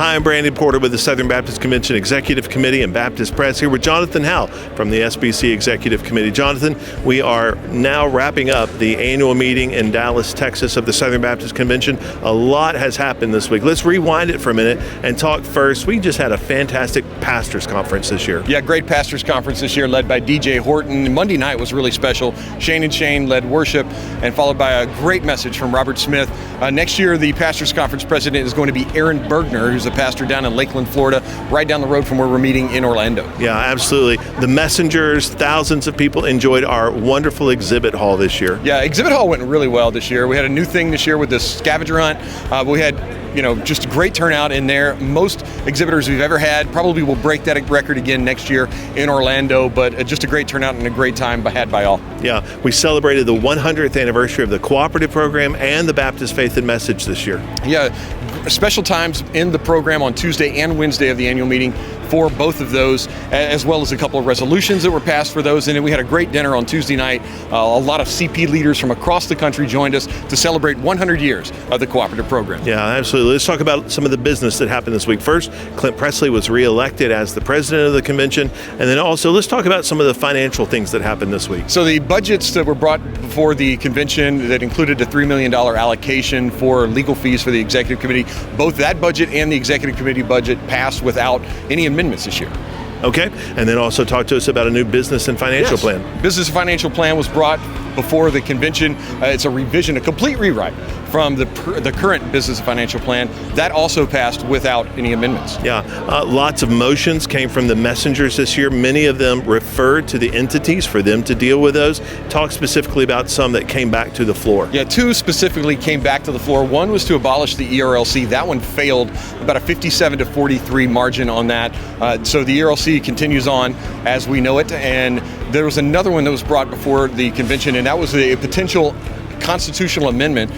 Hi, I'm Brandon Porter with the Southern Baptist Convention Executive Committee and Baptist Press, here with Jonathan Howe from the SBC Executive Committee. Jonathan, we are now wrapping up the annual meeting in Dallas, Texas of the Southern Baptist Convention. A lot has happened this week. Let's rewind it for a minute and talk first. We just had a fantastic pastors conference this year. Yeah, great pastors conference this year led by DJ Horton. Monday night was really special. Shane and Shane led worship and followed by a great message from Robert Smith. Next year, the pastors conference president is going to be Aaron Bergner, who's a pastor down in Lakeland, Florida, right down the road from where we're meeting in Orlando. Yeah, absolutely. The messengers, thousands of people enjoyed our wonderful exhibit hall this year. Yeah, exhibit hall went really well this year. We had a new thing this year with the scavenger hunt. We had just a great turnout in there. Most exhibitors we've ever had. Probably will break that record again next year in Orlando, but just a great turnout and a great time had by all. Yeah, we celebrated the 100th anniversary of the cooperative program and the Baptist Faith and Message this year. Yeah, special times in the program on Tuesday and Wednesday of the annual meeting for both of those, as well as a couple of resolutions that were passed for those. And then we had a great dinner on Tuesday night. A lot of CP leaders from across the country joined us to celebrate 100 years of the cooperative program. Yeah, absolutely. Let's talk about some of the business that happened this week. First, Clint Presley was reelected as the president of the convention. And then also, let's talk about some of the financial things that happened this week. So the budgets that were brought before the convention that included a $3 million allocation for legal fees for the executive committee, both that budget and the executive committee budget passed without any amendments this year. Okay, and then also talk to us about a new business and financial plan. Business and financial plan was brought before the convention. It's a revision, a complete rewrite from the current business and financial plan. That also passed without any amendments. Yeah, lots of motions came from the messengers this year. Many of them referred to the entities for them to deal with those. Talk specifically about some that came back to the floor. Yeah, two specifically came back to the floor. One was to abolish the ERLC. That one failed, about a 57 to 43 margin on that. So the ERLC continues on as we know it. And there was another one that was brought before the convention, and that was a potential constitutional amendment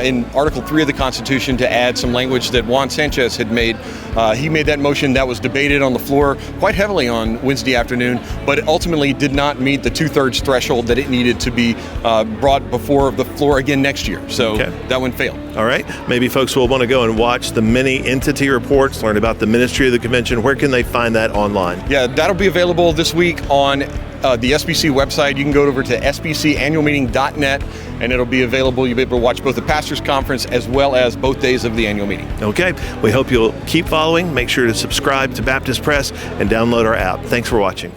in Article 3 of the Constitution to add some language that Juan Sanchez had made. He made that motion. That was debated on the floor quite heavily on Wednesday afternoon, but it ultimately did not meet the 2/3 threshold that it needed to be brought before the floor again next year. So that one failed. All right. Maybe folks will want to go and watch the many entity reports, learn about the ministry of the convention. Where can they find that online? Yeah, that'll be available this week on the SBC website. You can go over to sbcannualmeeting.net and it'll be available. You'll be able to watch both the pastors conference as well as both days of the annual meeting. Okay. We hope you'll keep following. Make sure to subscribe to Baptist Press and download our app. Thanks for watching.